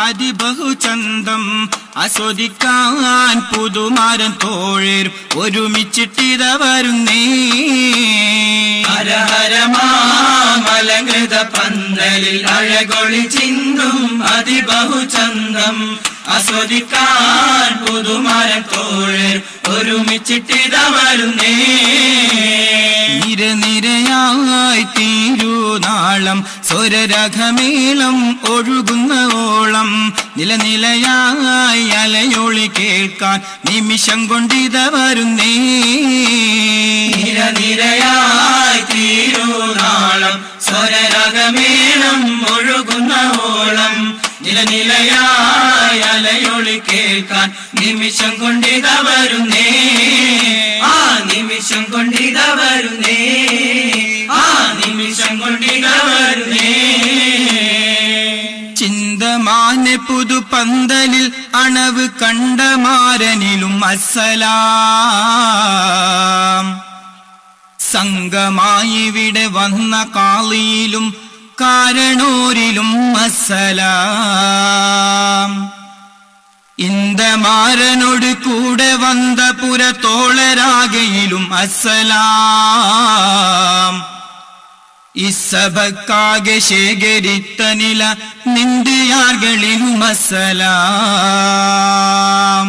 അതിബഹുചന്തം ആസ്വദിക്കാൻ പുതുമാരൻ തോഴർ ഒരുമിച്ചിട്ടിത വരുന്നേ. ഹരഹരമാമലങ്കൃത പന്തലിൽ അഴകൊളി ചിന്തും അതിബഹുചന്തം ആസ്വദിക്കാൻ പുതുമാരൻ തോഴർ ഒരുമിച്ചിട്ടിത വരുന്നേ. നിരനിരയായി തീരുനാളം സ്വരരഘമേളം ഒഴുകുന്ന ഓളം നിലനിലയായി അലയൊളി കേൾക്കാൻ നിമിഷം കൊണ്ടിത വരുന്നേ. നിരനിരയായി തീരുനാളം സ്വരരഘമേളം ഒഴുകുന്ന ഓളം നിലനിലയായി അലയൊളി കേൾക്കാൻ നിമിഷം കൊണ്ടിത വരുന്നേ. ആ നിമിഷം കൊണ്ടിത വരുന്നേ. ആ നിമിഷം കൊണ്ടിത വരുന്നേ. ചിന്തമാനെ പുതുപന്തലിൽ അണവ് കണ്ടമാരനിലും അസ്സലാം. സംഘമായിവിടെ വന്ന കാളിയിലും കാരണോരിലും അസ്സലാം. ഇന്ദമാരനോട് കൂടെ വന്ന പുരത്തോളരാകയിലും അസ്സലാം. ഇസഭക്കാകെ ശേഖരിത്ത നില നിന്ദിയാർകളിലും അസ്സലാം.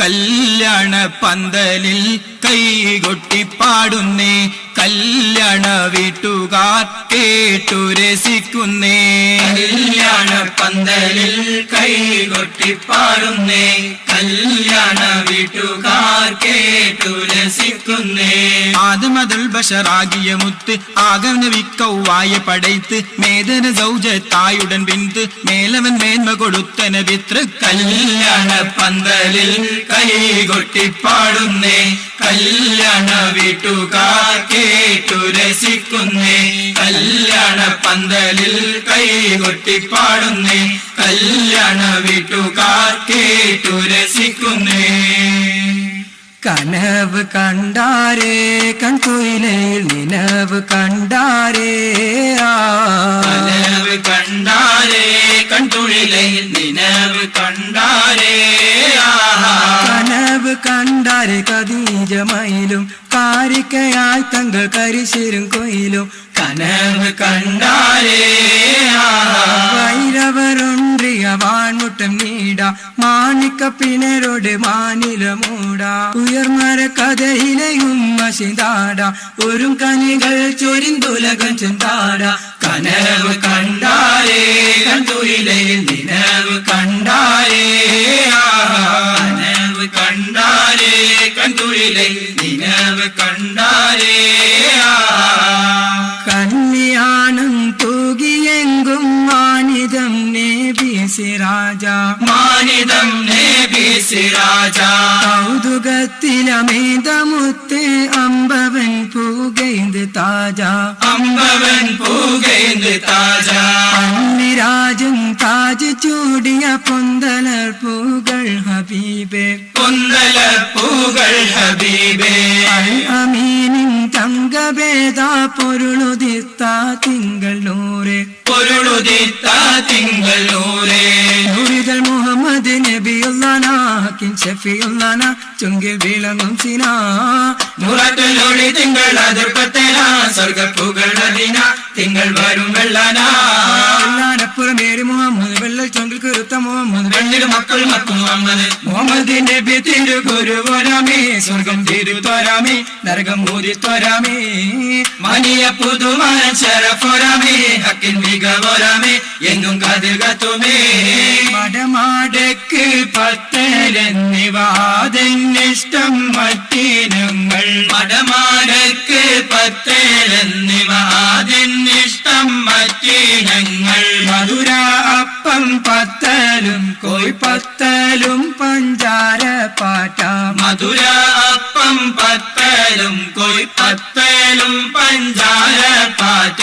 കല്യാണ പന്തലിൽ കൈകൊട്ടിപ്പാടുന്നേ. കല്യാണ വീട്ടുകാർ കേട്ടു രസിക്കുന്നേ. കല്യാണ പന്തലിൽ കൈകൊട്ടിപ്പാടുന്നേ. കല്യാണ വീട്ടുകാർ കേട്ടു രസിക്കുന്നേ. ആദമതുൽ ബഷറാകിയ മുത്ത് ആകവന വിക്കൗവായ പടയ്ത്ത് മേദന സൗജത്തായുടൻ പിന്ത് മേലവൻ മേന്മ കൊടുത്തന വിത്ര. കല്യാണ പന്തലിൽ കൈകൊട്ടിപ്പാടുന്നേ. കല്യാണ വീട്ടുകാർ കേട്ടു രസിക്കുന്നേ. കല്യാണ പന്തലിൽ കൈകൊട്ടിപ്പാടുന്നേ. കല്യാണ വീട്ടുകാർ കേട്ടു രസിക്കുന്നേ. കനവ് കണ്ടാരേ കൺകുയിലയിൽ നിലവ് കണ്ടാരേ. കനവ് കണ്ടാരേ കൺതുഴിലയിൽ നിലവ് കണ്ടാരേ. കനവ് കണ്ടാരേ കദീജമയിലും കാരിക്കയായി തങ്ങൾ കരിശിരും കൊയിലും. കനവ് കണ്ടാരേ വൈരവരൊன்றிய വാൺമുട്ടം നീട മാണിക്ക പിണരോട് മാനില മൂട. ഉയർമര കഥയിലെയും മശിതാട ഒരു കനികൾ ചൊരിന്തുലകം ചെന്താട. കനവ് കണ്ടാരേ കൺതുയിലയിൽ നിലവ് കണ്ടാരേ. കനവ് കണ്ടാരേ കൺതുയിലയിൽ നിലവ് കണ്ടാരേ. കല്യാണം തൂകിയെങ്കും മാനിതം നേബി സിരാജ. മാനിതം നേബി സിരാജ. കൗതുകത്തിലമേതമുത്ത് അമ്പവൻ പൂകൈന്ത് താജ. അമ്പവൻ പൂകൈന്ത് താജ. അന്നിരാജും താജ് ചൂടിയ പൊന്തലർ പൂകൾ ഹബീബേ. പൊന്തലർ പൂകൾ ഹബീബേ. അൽ അമീനിൻ തങ്കഭേദ പൊരുളുദിത്ത തിങ്കൾ നൂറ്. പൊരുളുദിത്ത തിങ്കൾ നൂറേ. നൂറിതൽ മുഹമ്മദ് നബിയുള്ളാനാ കിൻ ഷഫിയുള്ളാനാ ചുങ്കിൽ വിളങ്ങും സിനാ. നൂറത്തിലൊളി തിങ്കൾ അതിർപ്പത്തേന സ്വർഗപ്പൂകൾ അതിന തിങ്കൾ വരും വെള്ളനാ. വെള്ളാനപ്പുറമേറി മുഹമ്മദ് വെള്ളൽ ചുങ്കിൽ കുരുത്ത മുഹമ്മദ് വെള്ളിൽ മക്കൾ മക്കൾ മുഹമ്മദ്. മുഹമ്മദ് നബി തിരുഗുരുവരാമേ. സ്വർഗം തിരുത്വരാമേ നരകം ഊരിത്വരാമേ. മനിയ പുതുമാരൻ ശരഫൊരാമേ. ഹക്കിൻ മികവൊരാമേ എന്നും കതിർകത്തുമേ. മടമാടക്ക് പത്തേലെന്നിവാതെന്നിഷ്ടം മറ്റിനങ്ങൾ. മടമാടക്ക് പത്തേലെന്നിവാതിന്നിഷ്ടം മറ്റിനങ്ങൾ. മധുര അപ്പം പത്തലും കോയ് പത്തലും പഞ്ചാര പാട്ട. മധുര അപ്പം പത്തലും കോയ് പത്തലും പഞ്ചാര പാറ്റ.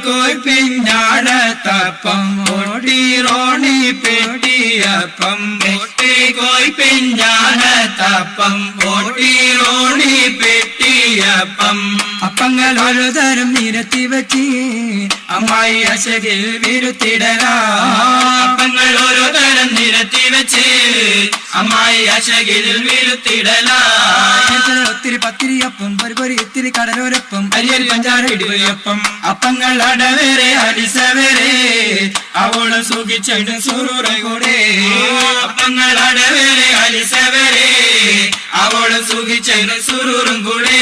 കോയ് പിഞ്ഞാട തപ്പം ഓടി റോണി പെട്ടിയപ്പം. കോയ് പിഞ്ഞാണ തപ്പം ഓട്ടി റോണി പെട്ടി നെയ്യപ്പം അപ്പങ്ങൾ ഓരോ തരം നിരത്തി വെച്ച് അമ്മായി അശകിൽ വിരുത്തിടലാ അപ്പങ്ങൾ ഓരോ തരം നിരത്തി വെച്ച് അമ്മായി അശകിൽ വിരുത്തിടലാ ഒത്തിരി പത്തിരിയപ്പം പൊരി ഇത്തിരി കടലോരപ്പം അരിയൽ പഞ്ചാര ഇടിവയപ്പം അപ്പങ്ങൾ അടവേറെ അരിസവേറെ അവളും സുഖിച്ചിടും സുറൂറകൂടെ അപ്പങ്ങൾ അടവേറെ അരിസവേറെ അവളും സുഖിച്ചിടും സുറൂറും കൂടെ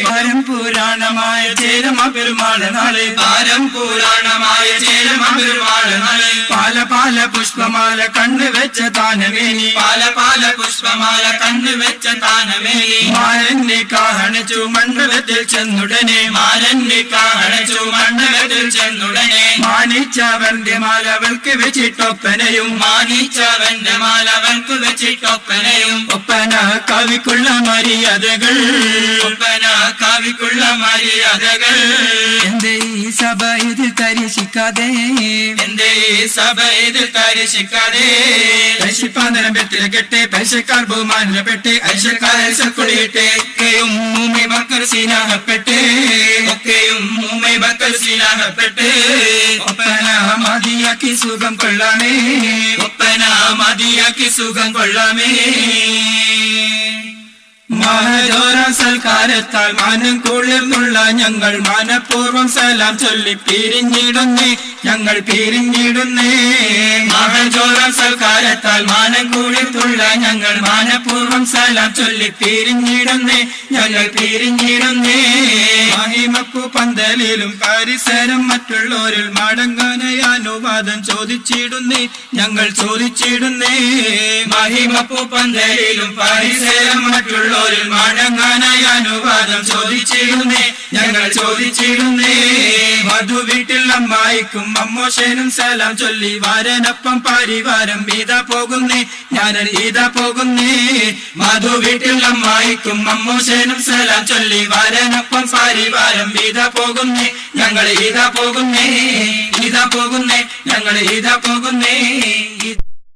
പാരം പുരാണമായ ചേരമ പെരുമാള് നാളെ പാരം പുരാണമായ ചേരമ പെരുമാള് നാളെ പാല പാല പുഷ്പമാല കണ്ണു വെച്ച താനമേനി പാല പാല പുഷ്പമാല കണ്ണു വെച്ച താനമേനി മാരന്റെ കാഹണിച്ചു മണ്ഡലത്തിൽ ചെന്നുടനെ മാരന്റെ കാഹണിച്ചു മണ്ഡലത്തിൽ ചെന്നുടനെ മാനിച്ചവന്റെ മാലവൾക്ക് വെച്ചിട്ടൊപ്പനയും മാനിച്ചവന്റെ മാലവൾക്ക് വെച്ചിട്ടൊപ്പനയും ഒപ്പന കവിക്കുള്ള മര്യാദകൾ ഒപ്പന കവിക്കുള്ള മര്യാദകൾ എന്റെ ഈ സഭ ഇതിൽ തരിശിക്കാതെ എന്റെ ഈ സഭ ഇതിൽ തരിശിക്കാതെ പശിപ്പാന്തരം പെട്ടിലെ കെട്ടെ പശക്കാർ ബഹുമാനപ്പെട്ട് ഐശക്കാർ ഐശക്കുടിയിട്ടെ ഒക്കെയും മൂമി ബക്കർ സീനാഹപ്പെട്ട് ഒക്കെയും മൂമൈ ബക്കർ സീനാഹപ്പെട്ട് ഒപ്പന മതിയാക്കി സുഖം കൊള്ളാമേ ഒപ്പന മതിയാക്കി സുഖം കൊള്ളാമേ മഹജോര സൽക്കാരത്താൽ മാനം കുളിർന്നുള്ള ഞങ്ങൾ മാനപൂർവം സലാം ചൊല്ലി പിരിഞ്ഞിടുന്നേ ഞങ്ങൾ പിരിഞ്ഞിടുന്നേ മഹജോര സൽക്കാരത്താൽ മാനം കുളിർന്നുള്ള ഞങ്ങൾ മാനപൂർവം സലാം ചൊല്ലി പിരിഞ്ഞിടുന്നേ ഞങ്ങൾ പിരിഞ്ഞിടുന്നേ മഹിമപ്പു പന്തലിലും പരിസരം മറ്റുള്ളവരിൽ മടങ്ങാനായി അനുവാദം ചോദിച്ചിടുന്നേ ഞങ്ങൾ ചോദിച്ചിടുന്നേ മഹിമപ്പൂ പന്തലിലും പരിസരം മറ്റുള്ളവരിൽ മടങ്ങാനായി അനുവാദം ചോദിച്ചിടുന്നേ ഞങ്ങൾ ചോദിച്ചിടുന്നേ മധു വീട്ടിൽ അമ്മായിക്കും അമ്മോശനും സലാം ചൊല്ലി വാരനൊപ്പം പരിവാരം ഇതാ പോകുന്നേ ഞാനൊരു ഇതാ പോകുന്നേ മധു വീട്ടിൽ അമ്മായിക്കും അമ്മോശനും സലാം ചൊല്ലി വാരനൊപ്പം പരിവാരം ഇതാ പോകുന്നേ ഞങ്ങൾ ഇതാ പോകുന്നേ ഇതാ പോകുന്നേ ഞങ്ങൾ ഇതാ പോകുന്നേ